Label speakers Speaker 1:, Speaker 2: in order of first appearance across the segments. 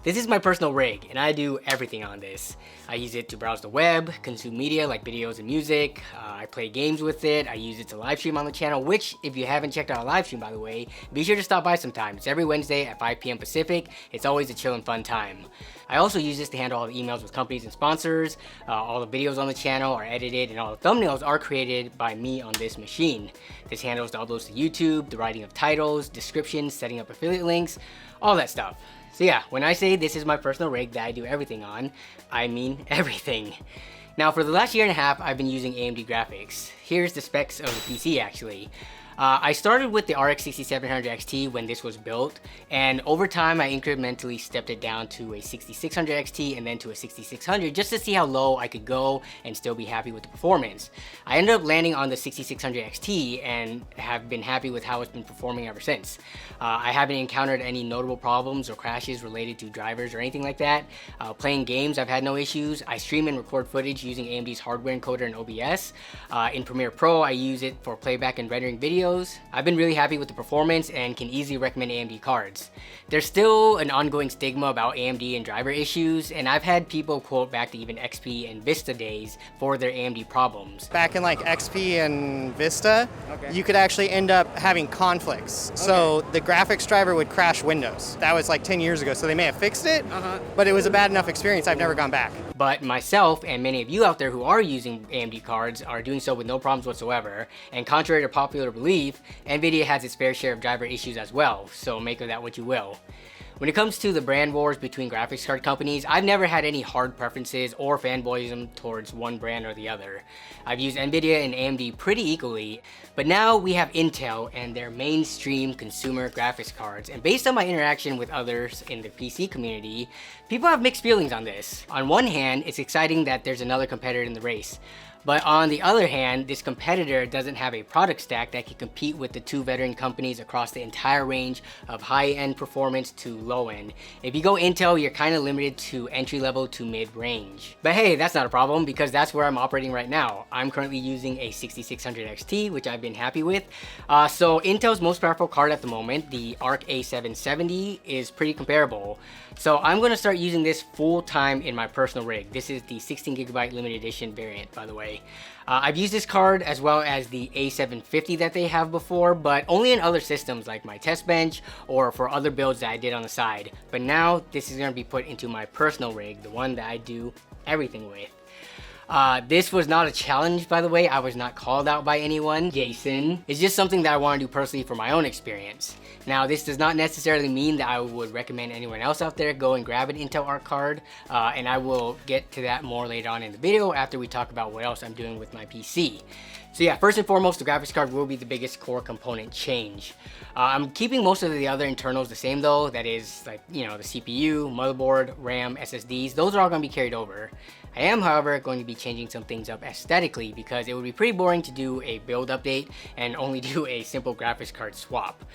Speaker 1: This is my personal rig, and I do everything on this. I use it to browse the web, consume media like videos and music, I play games with it, I use it to live stream on the channel, which, if you haven't checked out a live stream by the way, be sure to stop by sometime. It's every Wednesday at 5 p.m. Pacific. It's always a chill and fun time. I also use this to handle all the emails with companies and sponsors. All the videos on the channel are edited, and all the thumbnails are created by me on this machine. This handles the uploads to YouTube, the writing of titles, descriptions, setting up affiliate links, all that stuff. So yeah, when I say this is my personal rig that I do everything on, I mean everything. Now for the last year and a half, I've been using AMD graphics. Here's the specs of the PC actually. I started with the RX 6700 XT when this was built, and over time I incrementally stepped it down to a 6600 XT and then to a 6600 just to see how low I could go and still be happy with the performance. I ended up landing on the 6600 XT and have been happy with how it's been performing ever since. I haven't encountered any notable problems or crashes related to drivers or anything like that. Playing games, I've had no issues. I stream and record footage using AMD's hardware encoder and OBS. In Premiere Pro, I use it for playback and rendering videos. I've been really happy with the performance and can easily recommend AMD cards. There's still an ongoing stigma about AMD and driver issues, and I've had people quote back to even XP and Vista days for their AMD problems.
Speaker 2: Back in like XP and Vista, you could actually end up having conflicts. So the graphics driver would crash Windows. That was like 10 years ago, so they may have fixed it, but it was a bad enough experience, I've never gone back.
Speaker 1: But myself and many of you out there who are using AMD cards are doing so with no problems whatsoever, and contrary to popular belief, Nvidia has its fair share of driver issues as well, so make of that what you will. When it comes to the brand wars between graphics card companies, I've never had any hard preferences or fanboyism towards one brand or the other. I've used Nvidia and AMD pretty equally, but now we have Intel and their mainstream consumer graphics cards, and based on my interaction with others in the PC community, people have mixed feelings on this. On one hand, it's exciting that there's another competitor in the race. But on the other hand, this competitor doesn't have a product stack that can compete with the two veteran companies across the entire range of high-end performance to low-end. If you go Intel, you're kind of limited to entry-level to mid-range. But hey, that's not a problem because that's where I'm operating right now. I'm currently using a 6600 XT, which I've been happy with. So Intel's most powerful card at the moment, the Arc A770, is pretty comparable. So I'm going to start using this full-time in my personal rig. This is the 16GB limited edition variant, by the way. I've used this card as well as the A750 that they have before, but only in other systems like my test bench or for other builds that I did on the side. But now this is going to be put into my personal rig, the one that I do everything with. This was not a challenge, by the way. I was not called out by anyone. Jason. It's just something that I want to do personally for my own experience. Now, this does not necessarily mean that I would recommend anyone else out there go and grab an Intel Arc card, and I will get to that more later on in the video after we talk about what else I'm doing with my PC. So yeah, first and foremost, the graphics card will be the biggest core component change. I'm keeping most of the other internals the same though. That is like, you know, the CPU, motherboard, RAM, SSDs, those are all going to be carried over. I am, however, going to be changing some things up aesthetically because it would be pretty boring to do a build update and only do a simple graphics card swap.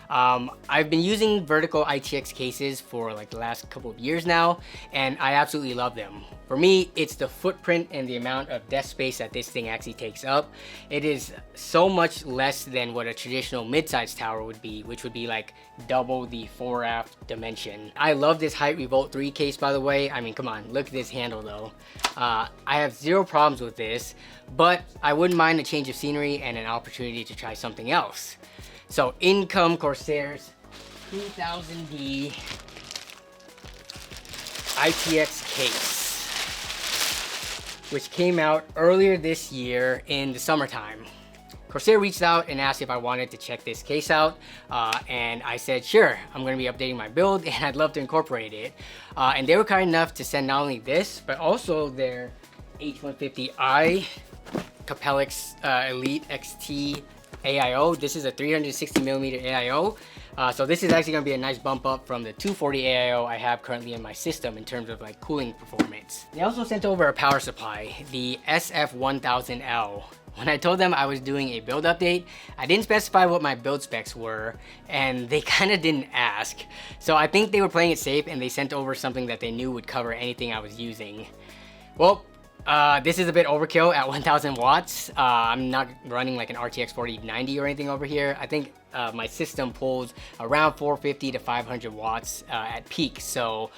Speaker 1: I've been using vertical ITX cases for like the last couple of years now, and I absolutely love them. For me, it's the footprint and the amount of desk space that this thing actually takes up. It is so much less than what a traditional mid-size tower would be, which would be like double the 4F dimension. I love this Height Revolt 3 case, by the way. I mean, come on, look at this handle though. I have zero problems with this, but I wouldn't mind a change of scenery and an opportunity to try something else. So in come Corsair's 2000D ITX case, which came out earlier this year in the summertime. Corsair reached out and asked if I wanted to check this case out, and I said sure, I'm going to be updating my build and I'd love to incorporate it. And they were kind enough to send not only this, but also their H150i Capellix Elite XT AIO. This is a 360mm AIO. So this is actually going to be a nice bump up from the 240 AIO I have currently in my system in terms of like cooling performance. They also sent over a power supply, the SF1000L. When I told them I was doing a build update, I didn't specify what my build specs were, and they kind of didn't ask. So I think they were playing it safe and they sent over something that they knew would cover anything I was using. Well, this is a bit overkill at 1000 watts. I'm not running like an RTX 4090 or anything over here. I think my system pulls around 450 to 500 watts at peak. So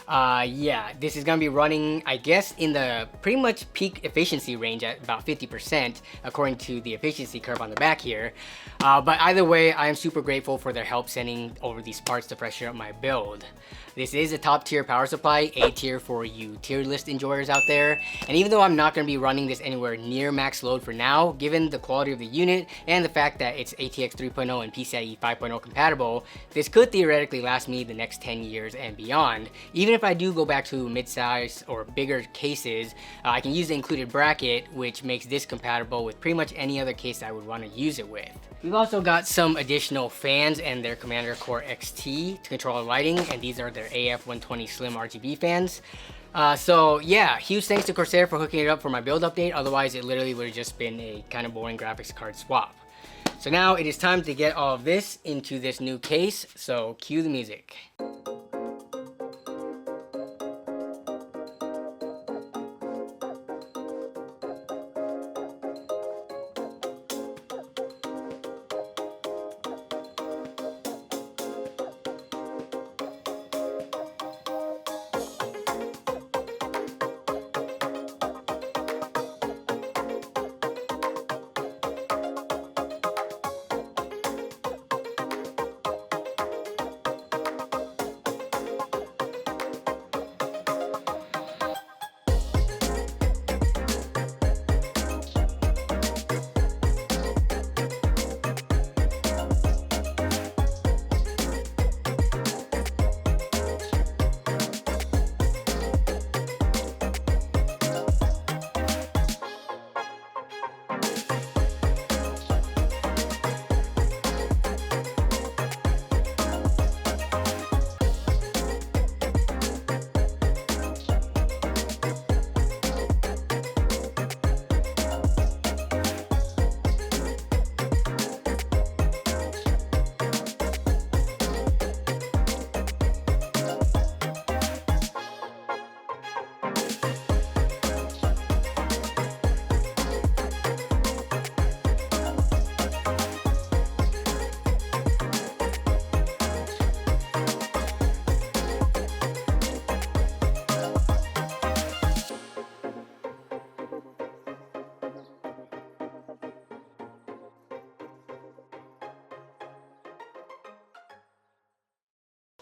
Speaker 1: Yeah, this is gonna be running, I guess, in the pretty much peak efficiency range at about 50%, according to the efficiency curve on the back here. But either way, I am super grateful for their help sending over these parts to freshen up my build. This is a top tier power supply, A tier for you tier list enjoyers out there. And even though I'm not going to be running this anywhere near max load for now, given the quality of the unit and the fact that it's ATX 3.0 and PCIe 5.0 compatible, this could theoretically last me the next 10 years and beyond. Even if I do go back to mid-size or bigger cases, I can use the included bracket, which makes this compatible with pretty much any other case I would want to use it with. We've also got some additional fans and their Commander Core XT to control the lighting, and these are their AF120 Slim RGB fans. So yeah, huge thanks to Corsair for hooking it up for my build update, otherwise it literally would have just been a kind of boring graphics card swap. So now it is time to get all of this into this new case, so cue the music.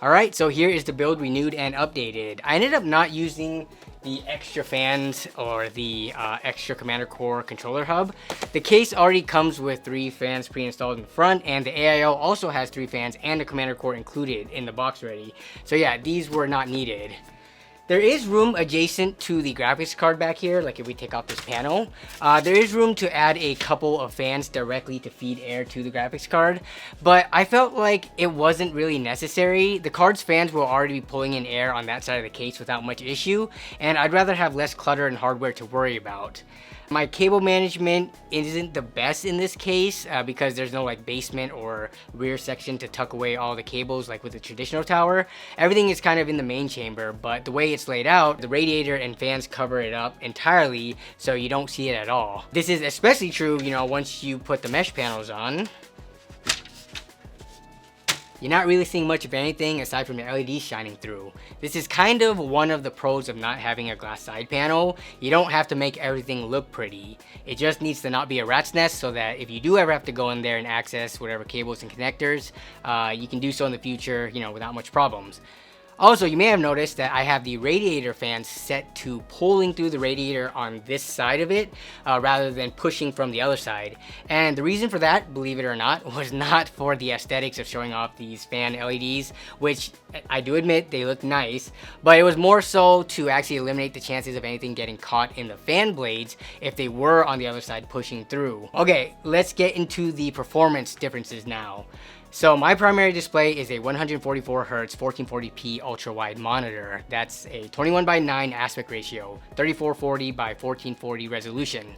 Speaker 1: Alright, so here is the build renewed and updated. I ended up not using the extra fans or the extra Commander Core controller hub. The case already comes with 3 fans pre-installed in the front, and the AIO also has 3 fans and a Commander Core included in the box already. So yeah, these were not needed. There is room adjacent to the graphics card back here, like if we take off this panel. There is room to add a couple of fans directly to feed air to the graphics card, but I felt like it wasn't really necessary. The card's fans will already be pulling in air on that side of the case without much issue, and I'd rather have less clutter and hardware to worry about. My cable management isn't the best in this case because there's no like basement or rear section to tuck away all the cables like with the traditional tower. Everything is kind of in the main chamber, but the way it's laid out, the radiator and fans cover it up entirely so you don't see it at all. This is especially true, you know, once you put the mesh panels on. You're not really seeing much of anything aside from the LEDs shining through. This is kind of one of the pros of not having a glass side panel. You don't have to make everything look pretty. It just needs to not be a rat's nest so that if you do ever have to go in there and access whatever cables and connectors, you can do so in the future, you know, without much problems. Also, you may have noticed that I have the radiator fans set to pulling through the radiator on this side of it rather than pushing from the other side. And the reason for that, believe it or not, was not for the aesthetics of showing off these fan LEDs, which I do admit they look nice, but it was more so to actually eliminate the chances of anything getting caught in the fan blades if they were on the other side pushing through. Okay, let's get into the performance differences now. So my primary display is a 144Hz 1440p ultra-wide monitor. That's a 21:9 aspect ratio, 3440 by 1440 resolution.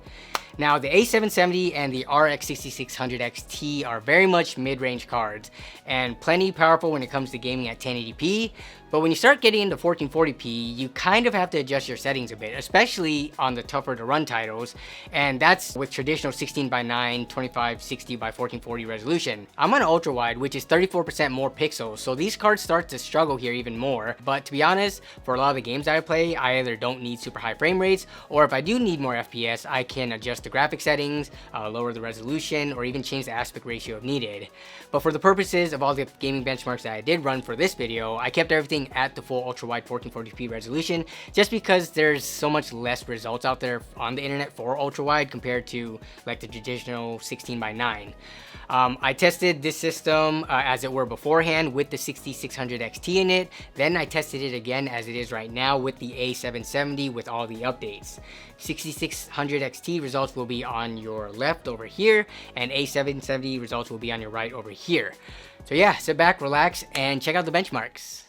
Speaker 1: Now the A770 and the RX 6600 XT are very much mid-range cards and plenty powerful when it comes to gaming at 1080p, But when you start getting into 1440p, you kind of have to adjust your settings a bit, especially on the tougher to run titles, and that's with traditional 16:9, 2560 by 1440 resolution. I'm on an ultra wide, which is 34% more pixels, so these cards start to struggle here even more. But to be honest, for a lot of the games that I play, I either don't need super high frame rates, or if I do need more FPS, I can adjust the graphic settings, lower the resolution, or even change the aspect ratio if needed. But for the purposes of all the gaming benchmarks that I did run for this video, I kept everything at the full ultra wide 1440p resolution, just because there's so much less results out there on the internet for ultra wide compared to like the traditional 16:9. I tested this system as it were beforehand with the 6600 XT in it, then I tested it again as it is right now with the A770 with all the updates. 6600 XT results will be on your left over here, and A770 results will be on your right over here. So yeah, sit back, relax, and check out the benchmarks.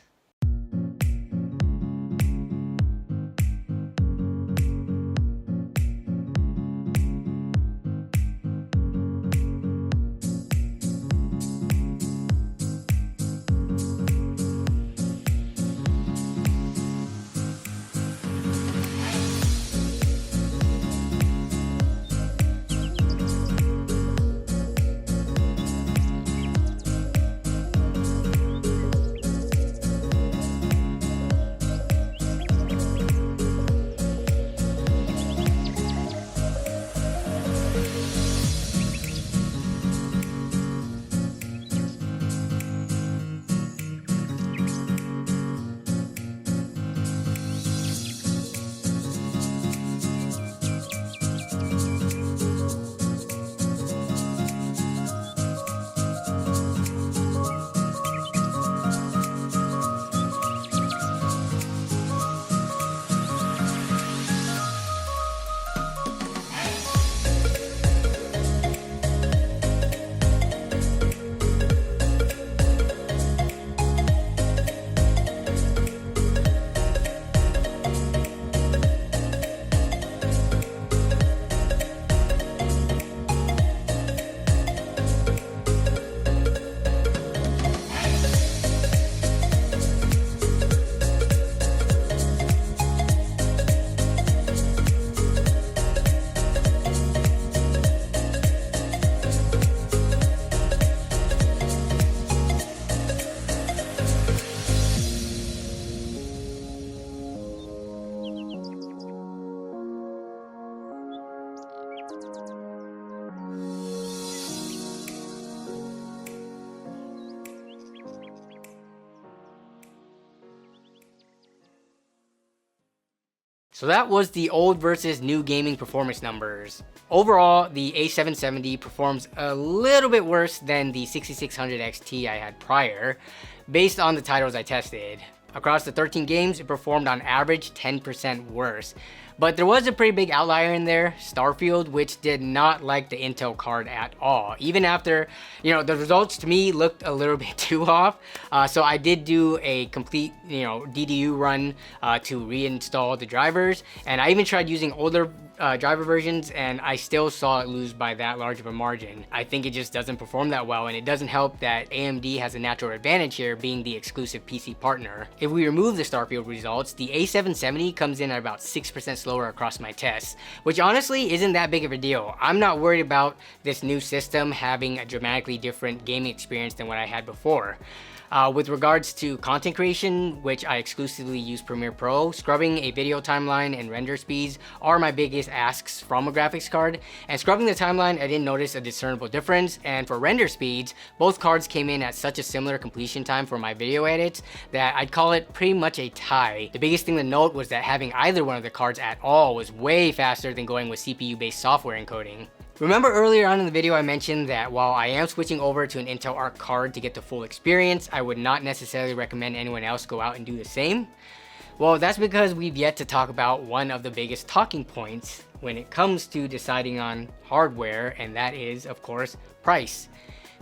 Speaker 1: So that was the old versus new gaming performance numbers. Overall, the A770 performs a little bit worse than the 6600 XT I had prior, based on the titles I tested. Across the 13 games, it performed on average 10% worse. But there was a pretty big outlier in there, Starfield, which did not like the Intel card at all. Even after, the results to me looked a little bit too off. So I did do a complete, DDU run to reinstall the drivers. And I even tried using older driver versions, and I still saw it lose by that large of a margin. I think it just doesn't perform that well, and it doesn't help that AMD has a natural advantage here being the exclusive PC partner. If we remove the Starfield results, the A770 comes in at about 6% slower across my tests, which honestly isn't that big of a deal. I'm not worried about this new system having a dramatically different gaming experience than what I had before. With regards to content creation, which I exclusively use Premiere Pro, scrubbing a video timeline and render speeds are my biggest asks from a graphics card. And scrubbing the timeline, I didn't notice a discernible difference. And for render speeds, both cards came in at such a similar completion time for my video edits that I'd call it pretty much a tie. The biggest thing to note was that having either one of the cards at all was way faster than going with CPU-based software encoding. Remember earlier on in the video I mentioned that while I am switching over to an Intel Arc card to get the full experience, I would not necessarily recommend anyone else go out and do the same? Well, that's because we've yet to talk about one of the biggest talking points when it comes to deciding on hardware, and that is, of course, price.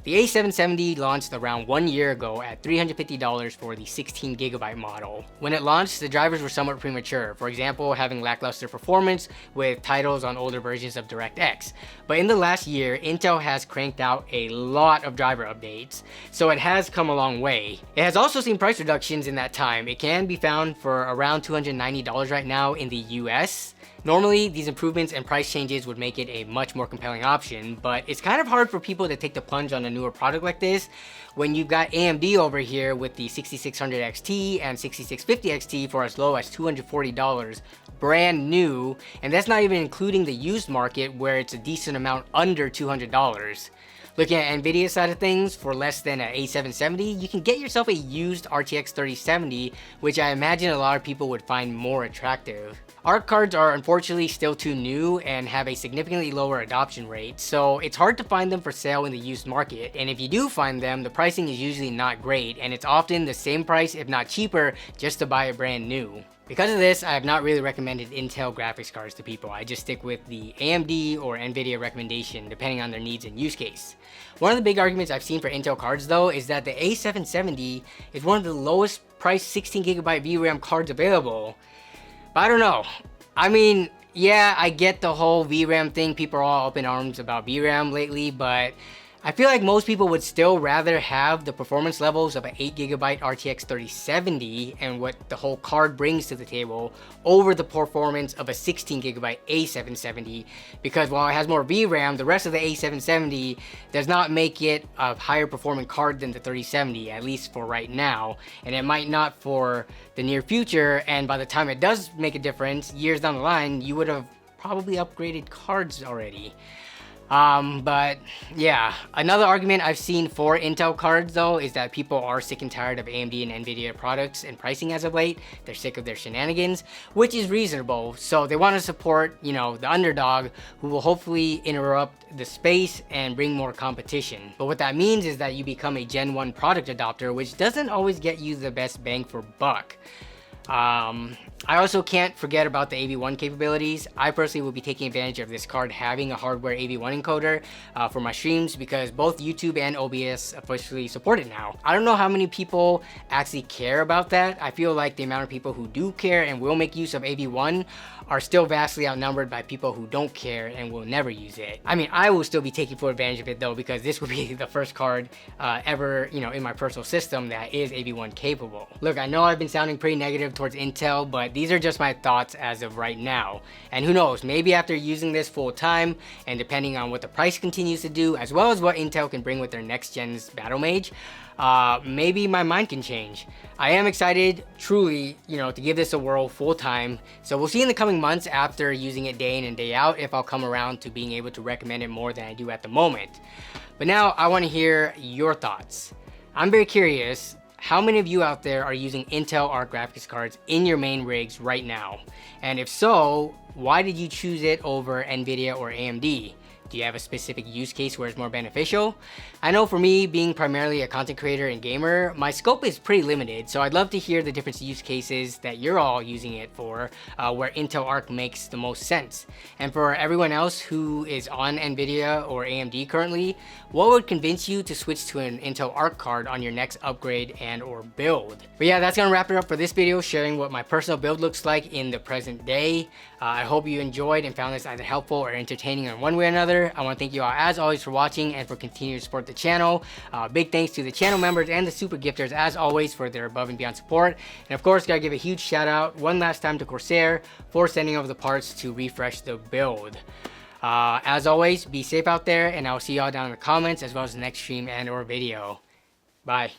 Speaker 1: The A770 launched around 1 year ago at $350 for the 16GB model. When it launched, the drivers were somewhat premature, for example, having lackluster performance with titles on older versions of DirectX. But in the last year, Intel has cranked out a lot of driver updates, so it has come a long way. It has also seen price reductions in that time. It can be found for around $290 right now in the US. Normally, these improvements and price changes would make it a much more compelling option, but it's kind of hard for people to take the plunge on a newer product like this when you've got AMD over here with the 6600 XT and 6650 XT for as low as $240 brand new, and that's not even including the used market where it's a decent amount under $200. Looking at Nvidia's side of things, for less than an A770, you can get yourself a used RTX 3070, which I imagine a lot of people would find more attractive. ARC cards are unfortunately still too new and have a significantly lower adoption rate, so it's hard to find them for sale in the used market, and if you do find them, the pricing is usually not great, and it's often the same price if not cheaper just to buy it brand new. Because of this, I have not really recommended Intel graphics cards to people. I just stick with the AMD or Nvidia recommendation depending on their needs and use case. One of the big arguments I've seen for Intel cards though is that the A770 is one of the lowest priced 16GB VRAM cards available. But I don't know. I mean, yeah, I get the whole VRAM thing. People are all up in arms about VRAM lately, but I feel like most people would still rather have the performance levels of an 8GB RTX 3070 and what the whole card brings to the table over the performance of a 16GB A770, because while it has more VRAM, the rest of the A770 does not make it a higher performing card than the 3070, at least for right now, and it might not for the near future, and by the time it does make a difference, years down the line, you would have probably upgraded cards already. But yeah, another argument I've seen for Intel cards though is that people are sick and tired of AMD and Nvidia products and pricing as of late. They're sick of their shenanigans, which is reasonable. So they want to support, you know, the underdog who will hopefully interrupt the space and bring more competition. But what that means is that you become a Gen 1 product adopter, which doesn't always get you the best bang for buck. I also can't forget about the AV1 capabilities. I personally will be taking advantage of this card having a hardware AV1 encoder for my streams because both YouTube and OBS officially support it now. I don't know how many people actually care about that. I feel like the amount of people who do care and will make use of AV1 are still vastly outnumbered by people who don't care and will never use it. I mean, I will still be taking full advantage of it though because this will be the first card ever, you know, in my personal system that is AV1 capable. Look, I know I've been sounding pretty negative towards Intel, but these are just my thoughts as of right now. And who knows, maybe after using this full time and depending on what the price continues to do, as well as what Intel can bring with their next gen's Battle Mage, maybe my mind can change. I am excited, truly, you know, to give this a whirl full time. So we'll see in the coming months after using it day in and day out if I'll come around to being able to recommend it more than I do at the moment. But now I want to hear your thoughts. I'm very curious, how many of you out there are using Intel Arc graphics cards in your main rigs right now? And if so, why did you choose it over Nvidia or AMD? Do you have a specific use case where it's more beneficial? I know for me, being primarily a content creator and gamer, my scope is pretty limited, so I'd love to hear the different use cases that you're all using it for, where Intel Arc makes the most sense. And for everyone else who is on Nvidia or AMD currently, what would convince you to switch to an Intel Arc card on your next upgrade and or build? But yeah, that's gonna wrap it up for this video, sharing what my personal build looks like in the present day. I hope you enjoyed and found this either helpful or entertaining in one way or another. I want to thank you all as always for watching and for continuing to support the channel. Big thanks to the channel members and the super gifters as always for their above and beyond support. And of course, gotta give a huge shout out one last time to Corsair for sending over the parts to refresh the build. As always, be safe out there, and I'll see y'all down in the comments as well as the next stream and or video. Bye.